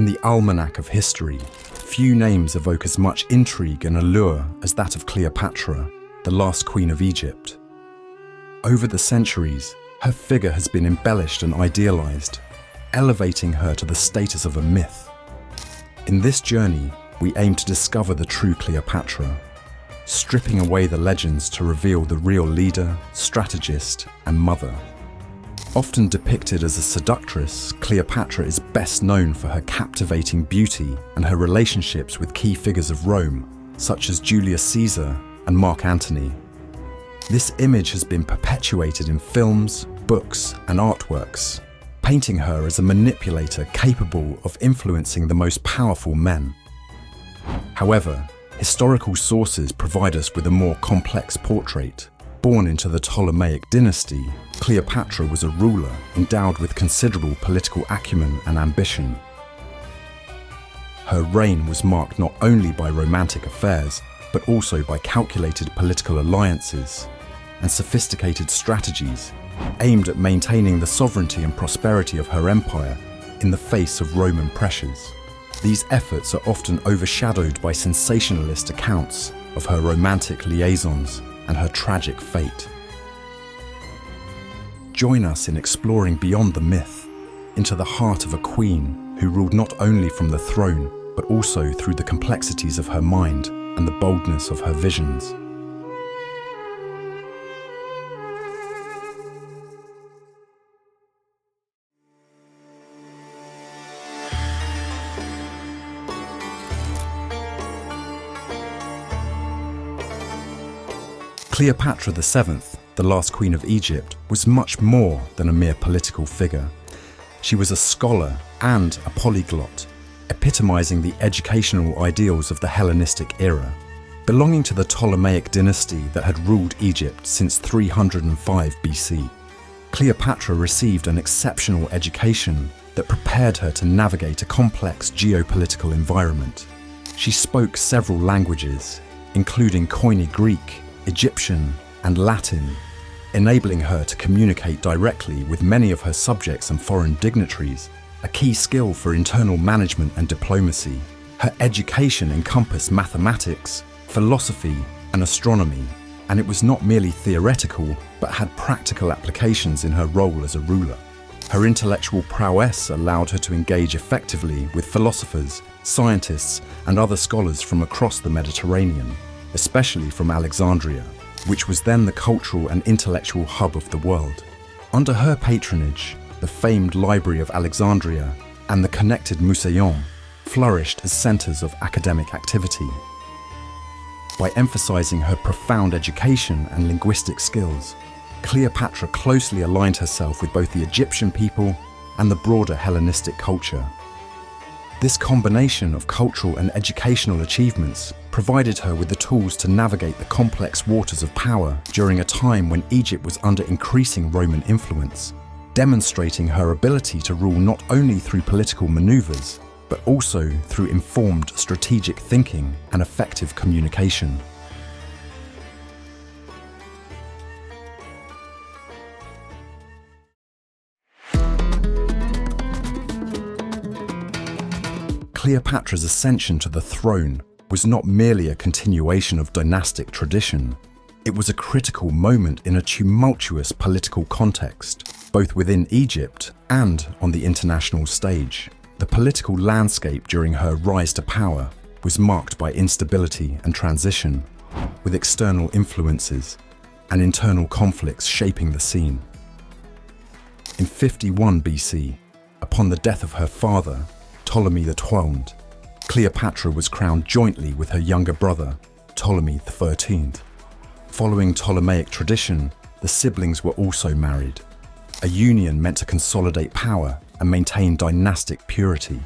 In the almanac of history, few names evoke as much intrigue and allure as that of Cleopatra, the last queen of Egypt. Over the centuries, her figure has been embellished and idealized, elevating her to the status of a myth. In this journey, we aim to discover the true Cleopatra, stripping away the legends to reveal the real leader, strategist, and mother. Often depicted as a seductress, Cleopatra is best known for her captivating beauty and her relationships with key figures of Rome, such as Julius Caesar and Mark Antony. This image has been perpetuated in films, books, and artworks, painting her as a manipulator capable of influencing the most powerful men. However, historical sources provide us with a more complex portrait. Born into the Ptolemaic dynasty, Cleopatra was a ruler endowed with considerable political acumen and ambition. Her reign was marked not only by romantic affairs, but also by calculated political alliances and sophisticated strategies aimed at maintaining the sovereignty and prosperity of her empire in the face of Roman pressures. These efforts are often overshadowed by sensationalist accounts of her romantic liaisons and her tragic fate. Join us in exploring beyond the myth, into the heart of a queen who ruled not only from the throne, but also through the complexities of her mind and the boldness of her visions. Cleopatra VII, the last queen of Egypt, was much more than a mere political figure. She was a scholar and a polyglot, epitomizing the educational ideals of the Hellenistic era. Belonging to the Ptolemaic dynasty that had ruled Egypt since 305 BC, Cleopatra received an exceptional education that prepared her to navigate a complex geopolitical environment. She spoke several languages, including Koine Greek, Egyptian, and Latin, enabling her to communicate directly with many of her subjects and foreign dignitaries, a key skill for internal management and diplomacy. Her education encompassed mathematics, philosophy, and astronomy, and it was not merely theoretical, but had practical applications in her role as a ruler. Her intellectual prowess allowed her to engage effectively with philosophers, scientists, and other scholars from across the Mediterranean, especially from Alexandria, which was then the cultural and intellectual hub of the world. Under her patronage, the famed Library of Alexandria and the connected Museion flourished as centers of academic activity. By emphasizing her profound education and linguistic skills, Cleopatra closely aligned herself with both the Egyptian people and the broader Hellenistic culture. This combination of cultural and educational achievements provided her with the tools to navigate the complex waters of power during a time when Egypt was under increasing Roman influence, demonstrating her ability to rule not only through political maneuvers, but also through informed strategic thinking and effective communication. Cleopatra's ascension to the throne was not merely a continuation of dynastic tradition. It was a critical moment in a tumultuous political context, both within Egypt and on the international stage. The political landscape during her rise to power was marked by instability and transition, with external influences and internal conflicts shaping the scene. In 51 BC, upon the death of her father, Ptolemy XII, Cleopatra was crowned jointly with her younger brother, Ptolemy XIII. Following Ptolemaic tradition, the siblings were also married, a union meant to consolidate power and maintain dynastic purity.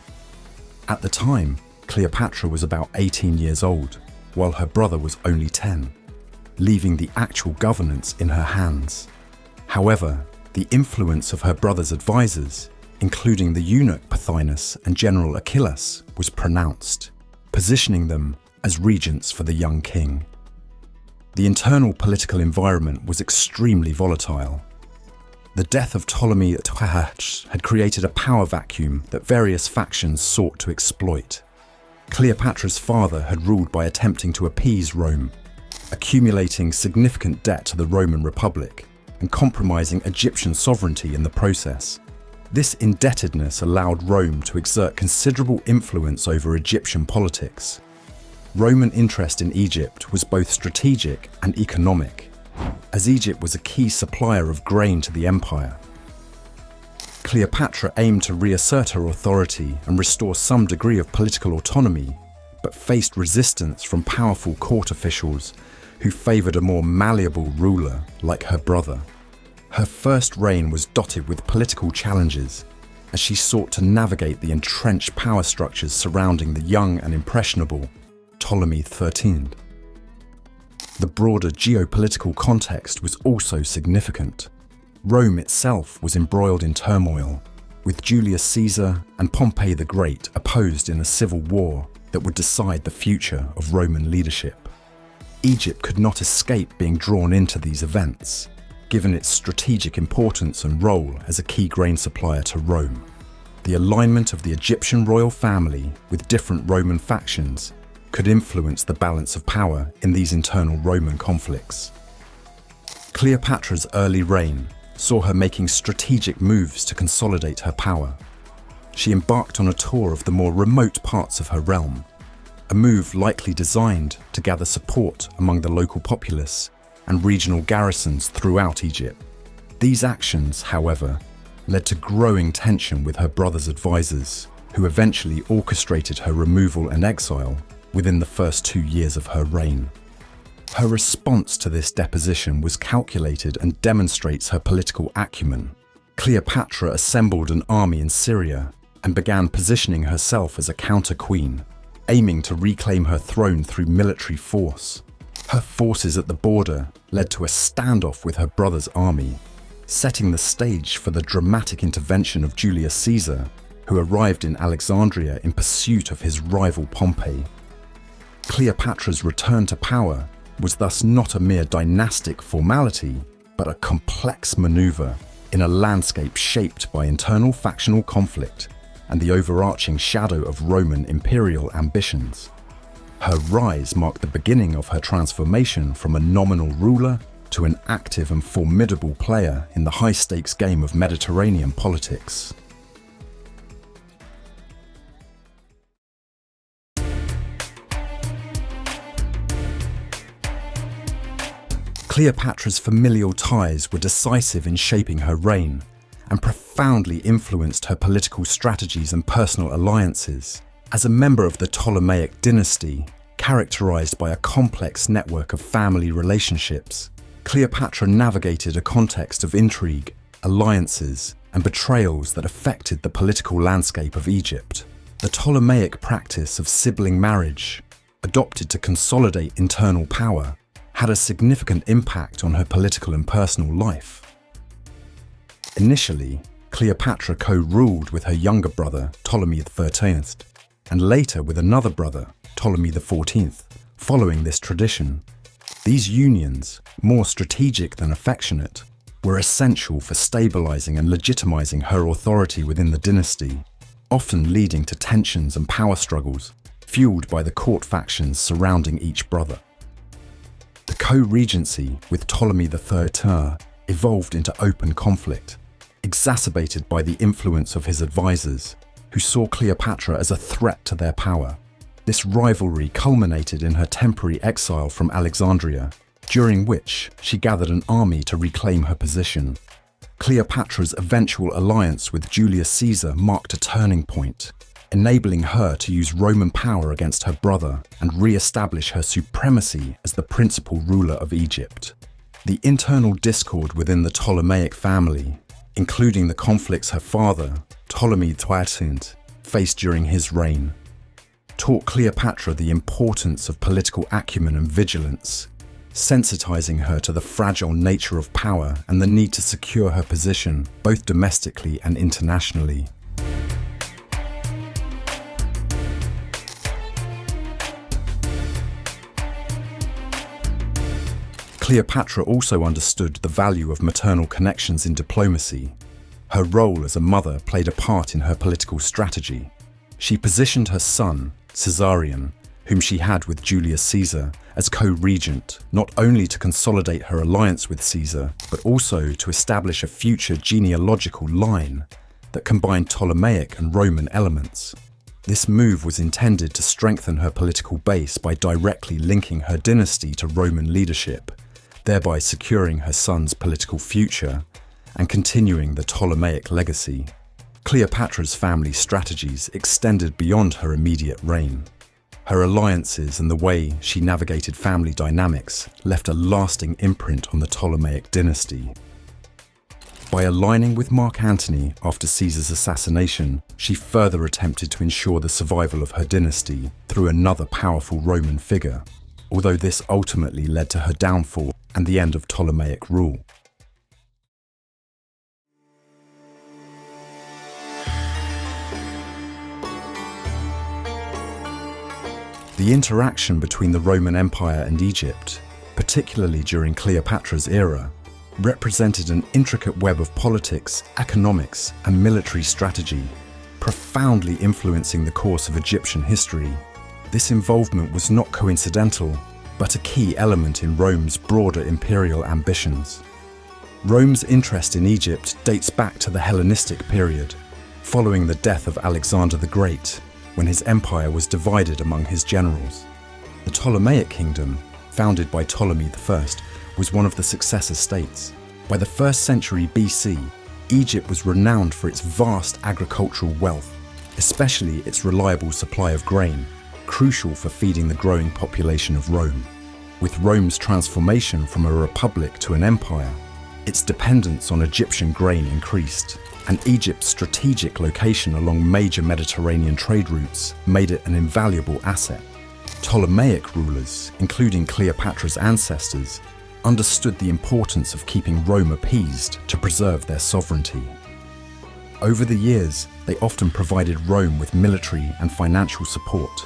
At the time, Cleopatra was about 18 years old, while her brother was only 10, leaving the actual governance in her hands. However, the influence of her brother's advisors, including the eunuch Pothinus and General Achillas, was pronounced, positioning them as regents for the young king. The internal political environment was extremely volatile. The death of Ptolemy at Patronage had created a power vacuum that various factions sought to exploit. Cleopatra's father had ruled by attempting to appease Rome, accumulating significant debt to the Roman Republic and compromising Egyptian sovereignty in the process. This indebtedness allowed Rome to exert considerable influence over Egyptian politics. Roman interest in Egypt was both strategic and economic, as Egypt was a key supplier of grain to the empire. Cleopatra aimed to reassert her authority and restore some degree of political autonomy, but faced resistance from powerful court officials who favoured a more malleable ruler like her brother. Her first reign was dotted with political challenges as she sought to navigate the entrenched power structures surrounding the young and impressionable Ptolemy XIII. The broader geopolitical context was also significant. Rome itself was embroiled in turmoil, with Julius Caesar and Pompey the Great opposed in a civil war that would decide the future of Roman leadership. Egypt could not escape being drawn into these events, given its strategic importance and role as a key grain supplier to Rome. The alignment of the Egyptian royal family with different Roman factions could influence the balance of power in these internal Roman conflicts. Cleopatra's early reign saw her making strategic moves to consolidate her power. She embarked on a tour of the more remote parts of her realm, a move likely designed to gather support among the local populace and regional garrisons throughout Egypt. These actions, however, led to growing tension with her brother's advisors, who eventually orchestrated her removal and exile within the first 2 years of her reign. Her response to this deposition was calculated and demonstrates her political acumen. Cleopatra assembled an army in Syria and began positioning herself as a counter-queen, aiming to reclaim her throne through military force. Her forces at the border led to a standoff with her brother's army, setting the stage for the dramatic intervention of Julius Caesar, who arrived in Alexandria in pursuit of his rival Pompey. Cleopatra's return to power was thus not a mere dynastic formality, but a complex maneuver in a landscape shaped by internal factional conflict and the overarching shadow of Roman imperial ambitions. Her rise marked the beginning of her transformation from a nominal ruler to an active and formidable player in the high-stakes game of Mediterranean politics. Cleopatra's familial ties were decisive in shaping her reign and profoundly influenced her political strategies and personal alliances. As a member of the Ptolemaic dynasty, characterized by a complex network of family relationships, Cleopatra navigated a context of intrigue, alliances, and betrayals that affected the political landscape of Egypt. The Ptolemaic practice of sibling marriage, adopted to consolidate internal power, had a significant impact on her political and personal life. Initially, Cleopatra co-ruled with her younger brother, Ptolemy XIII, and later with another brother, Ptolemy XIV. Following this tradition, these unions, more strategic than affectionate, were essential for stabilizing and legitimizing her authority within the dynasty, often leading to tensions and power struggles fueled by the court factions surrounding each brother. The co-regency with Ptolemy XIII evolved into open conflict, exacerbated by the influence of his advisors, who saw Cleopatra as a threat to their power. This rivalry culminated in her temporary exile from Alexandria, during which she gathered an army to reclaim her position. Cleopatra's eventual alliance with Julius Caesar marked a turning point, enabling her to use Roman power against her brother and re-establish her supremacy as the principal ruler of Egypt. The internal discord within the Ptolemaic family, including the conflicts her father, Ptolemy XII, faced during his reign, taught Cleopatra the importance of political acumen and vigilance, sensitizing her to the fragile nature of power and the need to secure her position both domestically and internationally. Cleopatra also understood the value of maternal connections in diplomacy. Her role as a mother played a part in her political strategy. She positioned her son, Caesarion, whom she had with Julius Caesar, as co-regent, not only to consolidate her alliance with Caesar, but also to establish a future genealogical line that combined Ptolemaic and Roman elements. This move was intended to strengthen her political base by directly linking her dynasty to Roman leadership, thereby securing her son's political future and continuing the Ptolemaic legacy. Cleopatra's family strategies extended beyond her immediate reign. Her alliances and the way she navigated family dynamics left a lasting imprint on the Ptolemaic dynasty. By aligning with Mark Antony after Caesar's assassination, she further attempted to ensure the survival of her dynasty through another powerful Roman figure, although this ultimately led to her downfall and the end of Ptolemaic rule. The interaction between the Roman Empire and Egypt, particularly during Cleopatra's era, represented an intricate web of politics, economics, and military strategy, profoundly influencing the course of Egyptian history. This involvement was not coincidental, but a key element in Rome's broader imperial ambitions. Rome's interest in Egypt dates back to the Hellenistic period, following the death of Alexander the Great, when his empire was divided among his generals. The Ptolemaic kingdom, founded by Ptolemy I, was one of the successor states. By the 1st century BC, Egypt was renowned for its vast agricultural wealth, especially its reliable supply of grain, crucial for feeding the growing population of Rome. With Rome's transformation from a republic to an empire, its dependence on Egyptian grain increased, and Egypt's strategic location along major Mediterranean trade routes made it an invaluable asset. Ptolemaic rulers, including Cleopatra's ancestors, understood the importance of keeping Rome appeased to preserve their sovereignty. Over the years, they often provided Rome with military and financial support.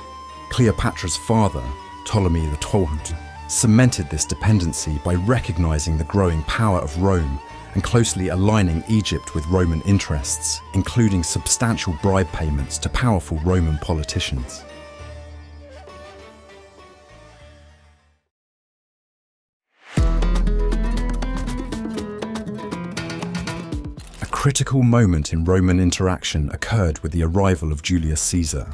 Cleopatra's father, Ptolemy XII, cemented this dependency by recognizing the growing power of Rome and closely aligning Egypt with Roman interests, including substantial bribe payments to powerful Roman politicians. A critical moment in Roman interaction occurred with the arrival of Julius Caesar,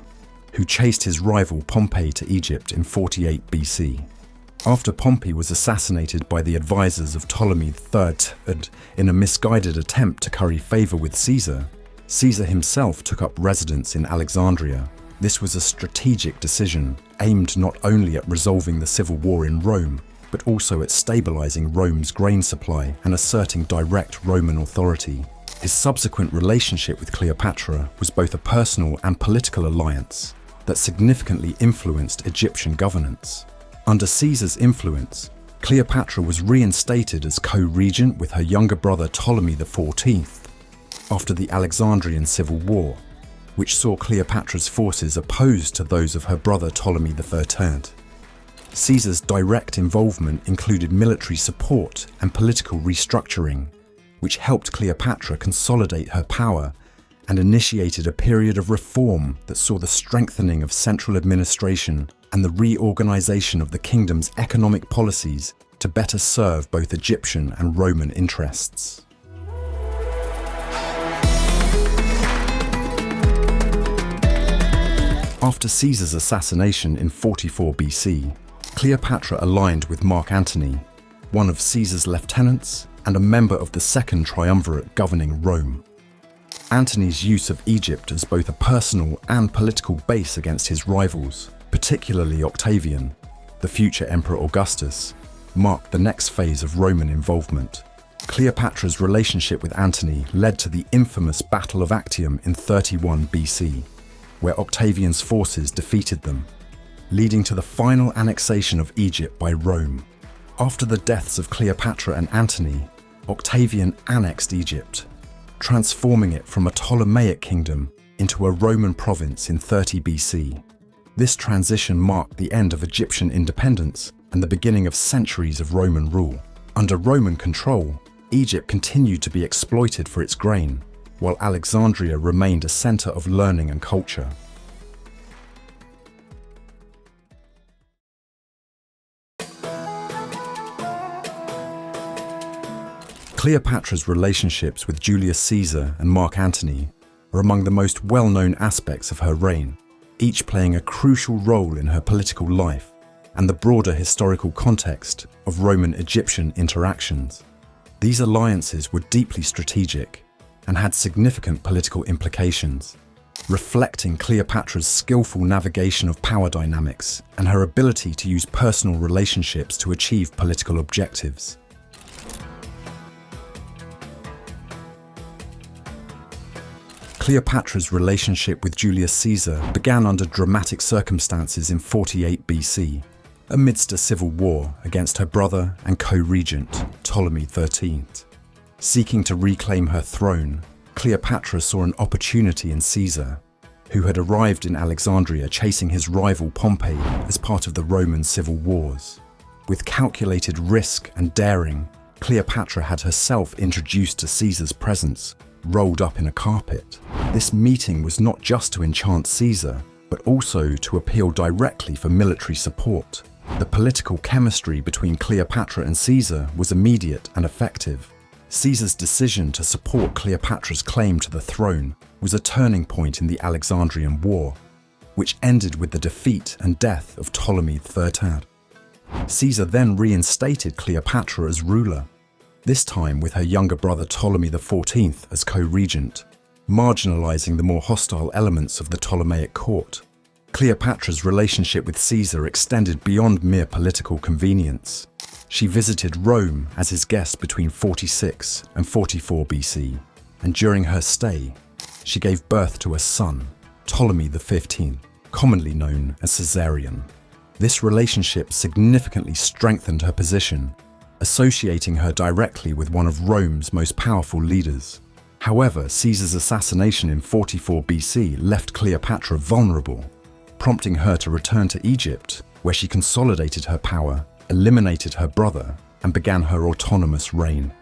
who chased his rival Pompey to Egypt in 48 BC. After Pompey was assassinated by the advisors of Ptolemy III in a misguided attempt to curry favour with Caesar, Caesar himself took up residence in Alexandria. This was a strategic decision aimed not only at resolving the civil war in Rome, but also at stabilising Rome's grain supply and asserting direct Roman authority. His subsequent relationship with Cleopatra was both a personal and political alliance that significantly influenced Egyptian governance. Under Caesar's influence, Cleopatra was reinstated as co-regent with her younger brother Ptolemy XIV after the Alexandrian Civil War, which saw Cleopatra's forces opposed to those of her brother Ptolemy III. Caesar's direct involvement included military support and political restructuring, which helped Cleopatra consolidate her power and initiated a period of reform that saw the strengthening of central administration and the reorganization of the kingdom's economic policies to better serve both Egyptian and Roman interests. After Caesar's assassination in 44 BC, Cleopatra aligned with Mark Antony, one of Caesar's lieutenants and a member of the Second Triumvirate governing Rome. Antony's use of Egypt as both a personal and political base against his rivals, particularly Octavian, the future Emperor Augustus, marked the next phase of Roman involvement. Cleopatra's relationship with Antony led to the infamous Battle of Actium in 31 BC, where Octavian's forces defeated them, leading to the final annexation of Egypt by Rome. After the deaths of Cleopatra and Antony, Octavian annexed Egypt, transforming it from a Ptolemaic kingdom into a Roman province in 30 BC. This transition marked the end of Egyptian independence and the beginning of centuries of Roman rule. Under Roman control, Egypt continued to be exploited for its grain, while Alexandria remained a center of learning and culture. Cleopatra's relationships with Julius Caesar and Mark Antony are among the most well-known aspects of her reign, each playing a crucial role in her political life and the broader historical context of Roman-Egyptian interactions. These alliances were deeply strategic and had significant political implications, reflecting Cleopatra's skillful navigation of power dynamics and her ability to use personal relationships to achieve political objectives. Cleopatra's relationship with Julius Caesar began under dramatic circumstances in 48 BC, amidst a civil war against her brother and co-regent, Ptolemy XIII. Seeking to reclaim her throne, Cleopatra saw an opportunity in Caesar, who had arrived in Alexandria chasing his rival Pompey as part of the Roman civil wars. With calculated risk and daring, Cleopatra had herself introduced to Caesar's presence, rolled up in a carpet. This meeting was not just to enchant Caesar, but also to appeal directly for military support. The political chemistry between Cleopatra and Caesar was immediate and effective. Caesar's decision to support Cleopatra's claim to the throne was a turning point in the Alexandrian War, which ended with the defeat and death of Ptolemy XIII. Caesar then reinstated Cleopatra as ruler, this time with her younger brother Ptolemy XIV as co-regent, marginalizing the more hostile elements of the Ptolemaic court. Cleopatra's relationship with Caesar extended beyond mere political convenience. She visited Rome as his guest between 46 and 44 BC, and during her stay, she gave birth to a son, Ptolemy XV, commonly known as Caesarion. This relationship significantly strengthened her position, associating her directly with one of Rome's most powerful leaders. However, Caesar's assassination in 44 BC left Cleopatra vulnerable, prompting her to return to Egypt, where she consolidated her power, eliminated her brother, and began her autonomous reign.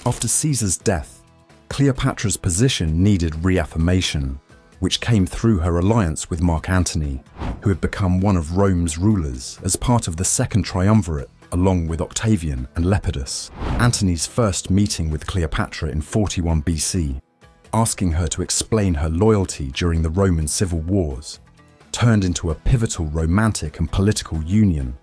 After Caesar's death, Cleopatra's position needed reaffirmation, which came through her alliance with Mark Antony, who had become one of Rome's rulers as part of the Second Triumvirate, along with Octavian and Lepidus. Antony's first meeting with Cleopatra in 41 BC, asking her to explain her loyalty during the Roman civil wars, turned into a pivotal romantic and political union.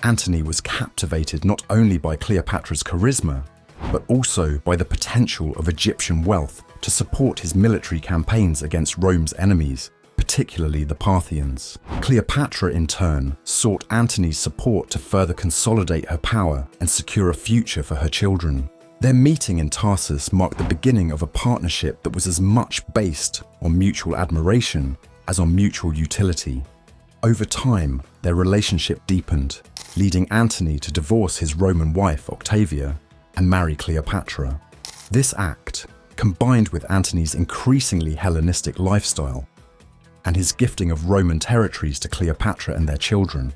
Antony was captivated not only by Cleopatra's charisma, but also by the potential of Egyptian wealth to support his military campaigns against Rome's enemies, particularly the Parthians. Cleopatra, in turn, sought Antony's support to further consolidate her power and secure a future for her children. Their meeting in Tarsus marked the beginning of a partnership that was as much based on mutual admiration as on mutual utility. Over time, their relationship deepened, leading Antony to divorce his Roman wife, Octavia, and marry Cleopatra. This act, combined with Antony's increasingly Hellenistic lifestyle and his gifting of Roman territories to Cleopatra and their children,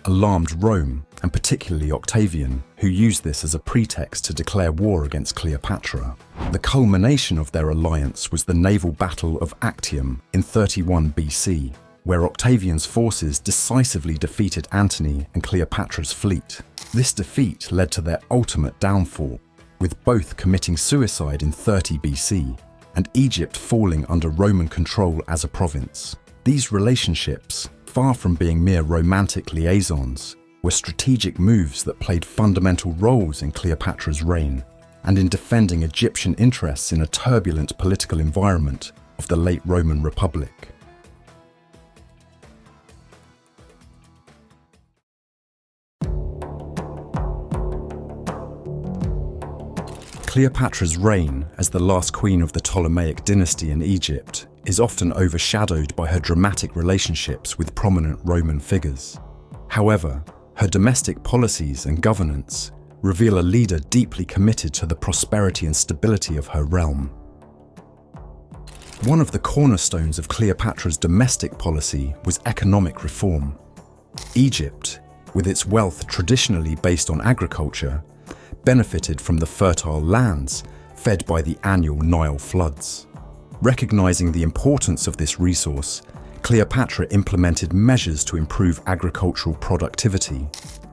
alarmed Rome, and particularly Octavian, who used this as a pretext to declare war against Cleopatra. The culmination of their alliance was the naval Battle of Actium in 31 BC, where Octavian's forces decisively defeated Antony and Cleopatra's fleet. This defeat led to their ultimate downfall, with both committing suicide in 30 BC and Egypt falling under Roman control as a province. These relationships, far from being mere romantic liaisons, were strategic moves that played fundamental roles in Cleopatra's reign and in defending Egyptian interests in a turbulent political environment of the late Roman Republic. Cleopatra's reign as the last queen of the Ptolemaic dynasty in Egypt is often overshadowed by her dramatic relationships with prominent Roman figures. However, her domestic policies and governance reveal a leader deeply committed to the prosperity and stability of her realm. One of the cornerstones of Cleopatra's domestic policy was economic reform. Egypt, with its wealth traditionally based on agriculture, benefited from the fertile lands fed by the annual Nile floods. Recognizing the importance of this resource, Cleopatra implemented measures to improve agricultural productivity.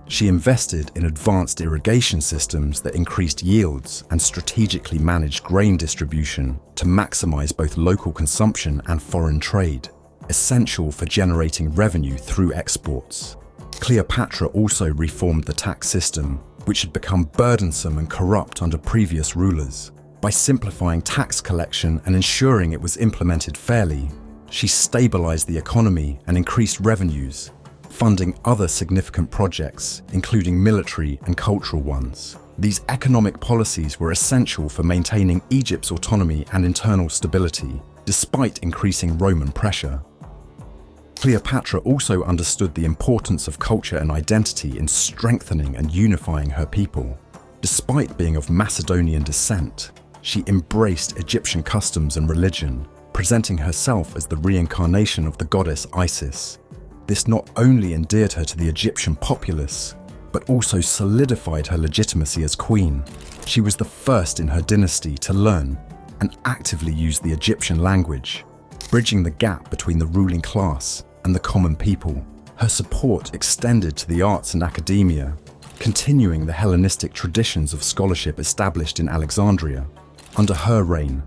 She invested in advanced irrigation systems that increased yields and strategically managed grain distribution to maximize both local consumption and foreign trade, essential for generating revenue through exports. Cleopatra also reformed the tax system, which had become burdensome and corrupt under previous rulers. By simplifying tax collection and ensuring it was implemented fairly, she stabilized the economy and increased revenues, funding other significant projects, including military and cultural ones. These economic policies were essential for maintaining Egypt's autonomy and internal stability, despite increasing Roman pressure. Cleopatra also understood the importance of culture and identity in strengthening and unifying her people. Despite being of Macedonian descent, she embraced Egyptian customs and religion, presenting herself as the reincarnation of the goddess Isis. This not only endeared her to the Egyptian populace, but also solidified her legitimacy as queen. She was the first in her dynasty to learn and actively use the Egyptian language, bridging the gap between the ruling class and the common people. Her support extended to the arts and academia, continuing the Hellenistic traditions of scholarship established in Alexandria. Under her reign,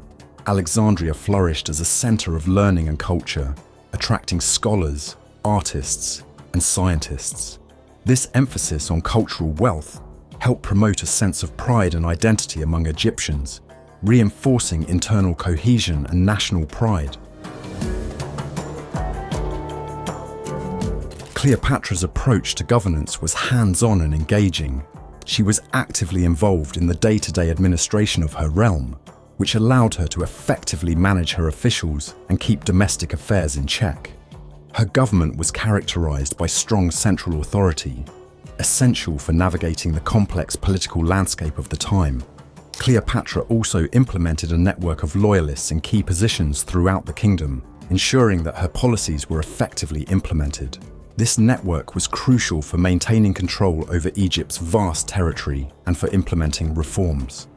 Alexandria flourished as a center of learning and culture, attracting scholars, artists, and scientists. This emphasis on cultural wealth helped promote a sense of pride and identity among Egyptians, reinforcing internal cohesion and national pride. Cleopatra's approach to governance was hands-on and engaging. She was actively involved in the day-to-day administration of her realm, which allowed her to effectively manage her officials and keep domestic affairs in check. Her government was characterized by strong central authority, essential for navigating the complex political landscape of the time. Cleopatra also implemented a network of loyalists in key positions throughout the kingdom, ensuring that her policies were effectively implemented. This network was crucial for maintaining control over Egypt's vast territory and for implementing reforms.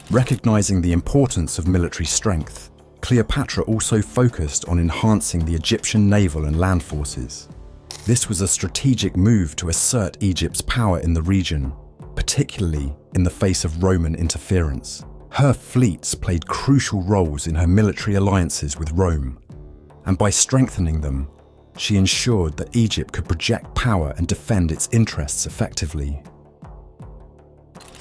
Recognizing the importance of military strength, Cleopatra also focused on enhancing the Egyptian naval and land forces. This was a strategic move to assert Egypt's power in the region, particularly in the face of Roman interference. Her fleets played crucial roles in her military alliances with Rome, and by strengthening them, she ensured that Egypt could project power and defend its interests effectively.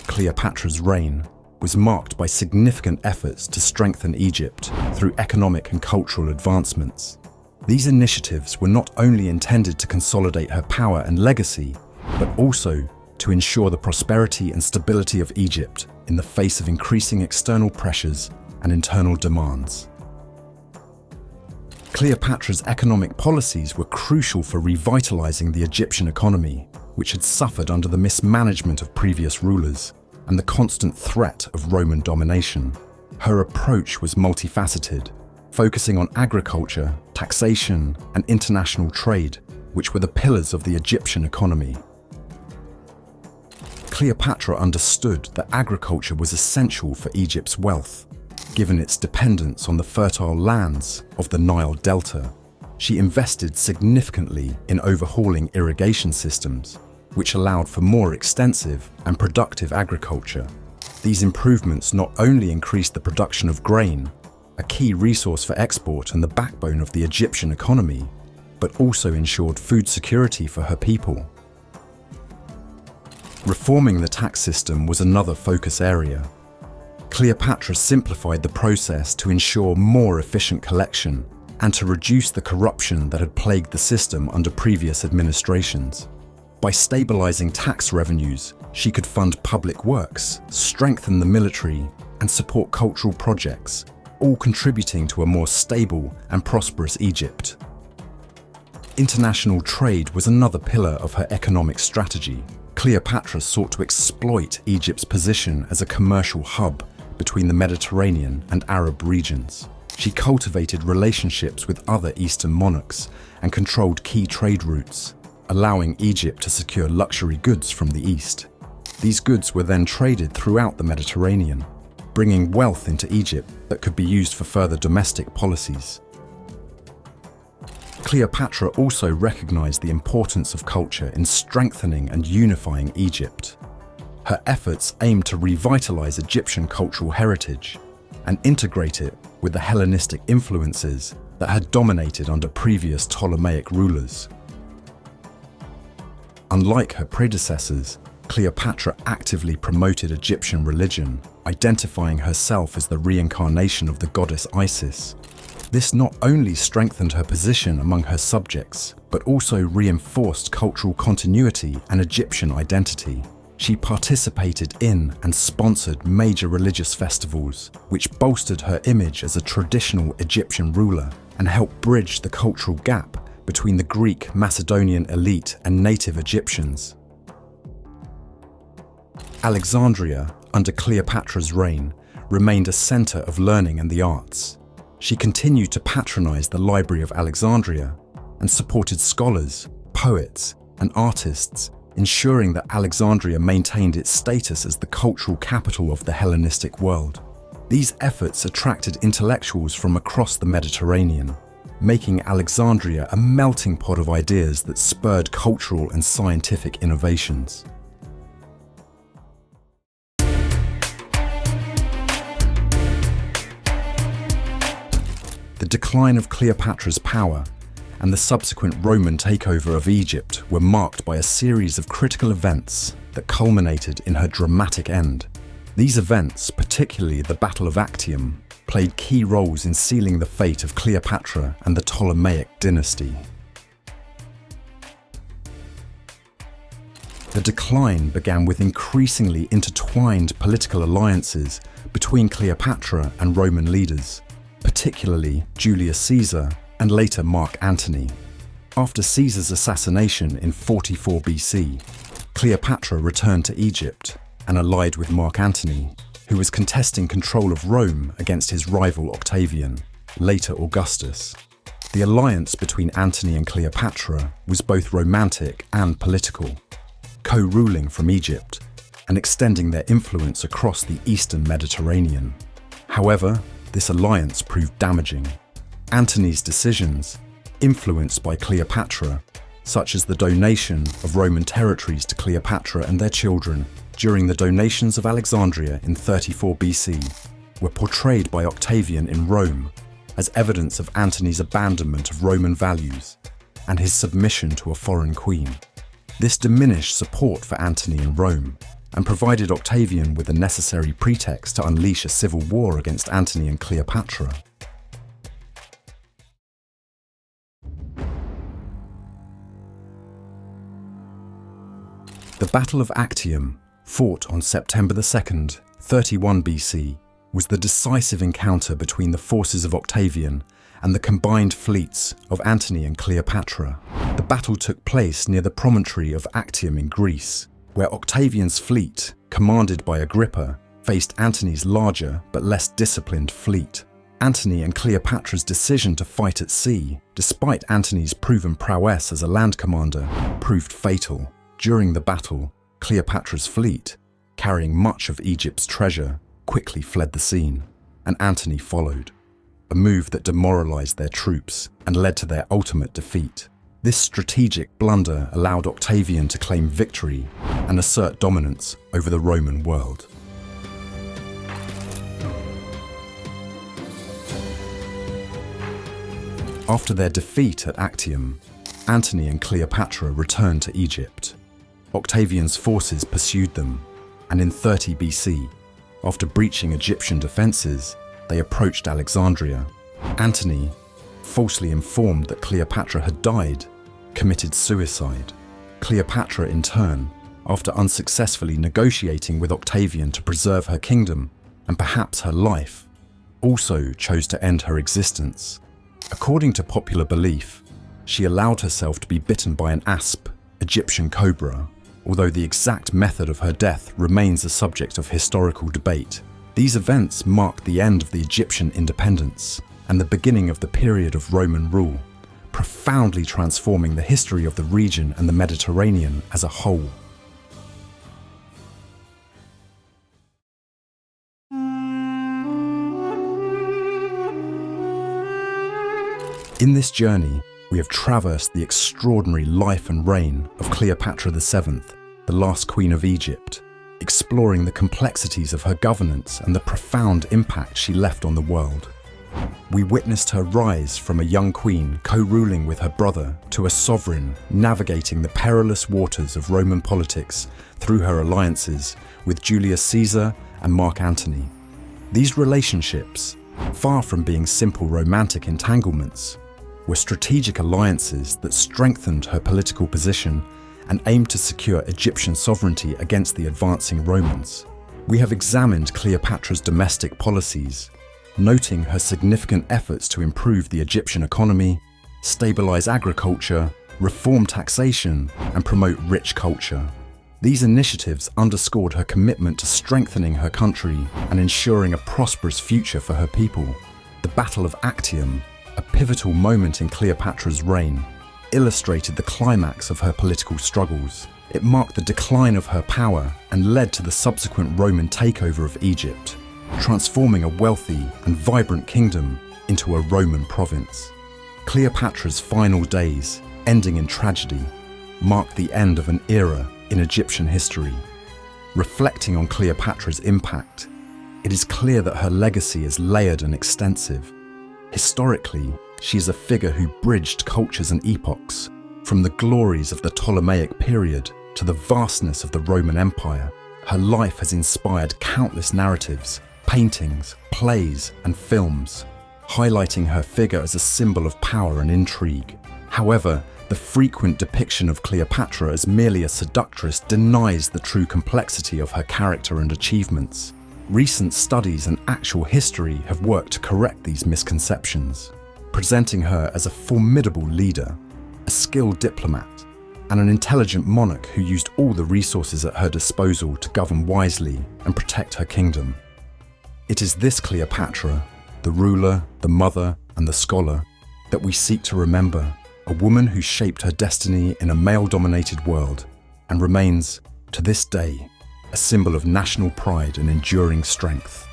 Cleopatra's reign was marked by significant efforts to strengthen Egypt through economic and cultural advancements. These initiatives were not only intended to consolidate her power and legacy, but also to ensure the prosperity and stability of Egypt in the face of increasing external pressures and internal demands. Cleopatra's economic policies were crucial for revitalizing the Egyptian economy, which had suffered under the mismanagement of previous rulers and the constant threat of Roman domination. Her approach was multifaceted, focusing on agriculture, taxation, and international trade, which were the pillars of the Egyptian economy. Cleopatra understood that agriculture was essential for Egypt's wealth. Given its dependence on the fertile lands of the Nile Delta, she invested significantly in overhauling irrigation systems, which allowed for more extensive and productive agriculture. These improvements not only increased the production of grain, a key resource for export and the backbone of the Egyptian economy, but also ensured food security for her people. Reforming the tax system was another focus area. Cleopatra simplified the process to ensure more efficient collection and to reduce the corruption that had plagued the system under previous administrations. By stabilizing tax revenues, she could fund public works, strengthen the military, and support cultural projects, all contributing to a more stable and prosperous Egypt. International trade was another pillar of her economic strategy. Cleopatra sought to exploit Egypt's position as a commercial hub between the Mediterranean and Arab regions. She cultivated relationships with other Eastern monarchs and controlled key trade routes, allowing Egypt to secure luxury goods from the East. These goods were then traded throughout the Mediterranean, bringing wealth into Egypt that could be used for further domestic policies. Cleopatra also recognized the importance of culture in strengthening and unifying Egypt. Her efforts aimed to revitalize Egyptian cultural heritage and integrate it with the Hellenistic influences that had dominated under previous Ptolemaic rulers. Unlike her predecessors, Cleopatra actively promoted Egyptian religion, identifying herself as the reincarnation of the goddess Isis. This not only strengthened her position among her subjects, but also reinforced cultural continuity and Egyptian identity. She participated in and sponsored major religious festivals, which bolstered her image as a traditional Egyptian ruler and helped bridge the cultural gap between the Greek Macedonian elite and native Egyptians. Alexandria, under Cleopatra's reign, remained a center of learning and the arts. She continued to patronize the Library of Alexandria and supported scholars, poets, and artists, ensuring that Alexandria maintained its status as the cultural capital of the Hellenistic world. These efforts attracted intellectuals from across the Mediterranean, making Alexandria a melting pot of ideas that spurred cultural and scientific innovations. The decline of Cleopatra's power and the subsequent Roman takeover of Egypt were marked by a series of critical events that culminated in her dramatic end. These events, particularly the Battle of Actium, played key roles in sealing the fate of Cleopatra and the Ptolemaic dynasty. The decline began with increasingly intertwined political alliances between Cleopatra and Roman leaders, particularly Julius Caesar and later Mark Antony. After Caesar's assassination in 44 BC, Cleopatra returned to Egypt and allied with Mark Antony, who was contesting control of Rome against his rival Octavian, later Augustus. The alliance between Antony and Cleopatra was both romantic and political, co-ruling from Egypt and extending their influence across the Eastern Mediterranean. However, this alliance proved damaging. Antony's decisions, influenced by Cleopatra, such as the donation of Roman territories to Cleopatra and their children during the donations of Alexandria in 34 BC, were portrayed by Octavian in Rome as evidence of Antony's abandonment of Roman values and his submission to a foreign queen. This diminished support for Antony in Rome and provided Octavian with the necessary pretext to unleash a civil war against Antony and Cleopatra. The Battle of Actium, fought on September 2nd, 31 BC, was the decisive encounter between the forces of Octavian and the combined fleets of Antony and Cleopatra. The battle took place near the promontory of Actium in Greece, where Octavian's fleet, commanded by Agrippa, faced Antony's larger but less disciplined fleet. Antony and Cleopatra's decision to fight at sea, despite Antony's proven prowess as a land commander, proved fatal. During the battle, Cleopatra's fleet, carrying much of Egypt's treasure, quickly fled the scene, and Antony followed, a move that demoralized their troops and led to their ultimate defeat. This strategic blunder allowed Octavian to claim victory and assert dominance over the Roman world. After their defeat at Actium, Antony and Cleopatra returned to Egypt. Octavian's forces pursued them, and in 30 BC, after breaching Egyptian defenses, they approached Alexandria. Antony, falsely informed that Cleopatra had died, committed suicide. Cleopatra, in turn, after unsuccessfully negotiating with Octavian to preserve her kingdom and perhaps her life, also chose to end her existence. According to popular belief, she allowed herself to be bitten by an asp, Egyptian cobra, although the exact method of her death remains a subject of historical debate. These events marked the end of the Egyptian independence and the beginning of the period of Roman rule, profoundly transforming the history of the region and the Mediterranean as a whole. In this journey, we have traversed the extraordinary life and reign of Cleopatra VII, the last queen of Egypt, exploring the complexities of her governance and the profound impact she left on the world. We witnessed her rise from a young queen co-ruling with her brother to a sovereign navigating the perilous waters of Roman politics through her alliances with Julius Caesar and Mark Antony. These relationships, far from being simple romantic entanglements, were strategic alliances that strengthened her political position and aimed to secure Egyptian sovereignty against the advancing Romans. We have examined Cleopatra's domestic policies, noting her significant efforts to improve the Egyptian economy, stabilize agriculture, reform taxation, and promote rich culture. These initiatives underscored her commitment to strengthening her country and ensuring a prosperous future for her people. The Battle of Actium, a pivotal moment in Cleopatra's reign, illustrated the climax of her political struggles. It marked the decline of her power and led to the subsequent Roman takeover of Egypt, transforming a wealthy and vibrant kingdom into a Roman province. Cleopatra's final days, ending in tragedy, marked the end of an era in Egyptian history. Reflecting on Cleopatra's impact, it is clear that her legacy is layered and extensive. Historically, she is a figure who bridged cultures and epochs, from the glories of the Ptolemaic period to the vastness of the Roman Empire. Her life has inspired countless narratives, paintings, plays, and films, highlighting her figure as a symbol of power and intrigue. However, the frequent depiction of Cleopatra as merely a seductress denies the true complexity of her character and achievements. Recent studies and actual history have worked to correct these misconceptions, presenting her as a formidable leader, a skilled diplomat, and an intelligent monarch who used all the resources at her disposal to govern wisely and protect her kingdom. It is this Cleopatra, the ruler, the mother, and the scholar, that we seek to remember, a woman who shaped her destiny in a male-dominated world and remains, to this day, a symbol of national pride and enduring strength.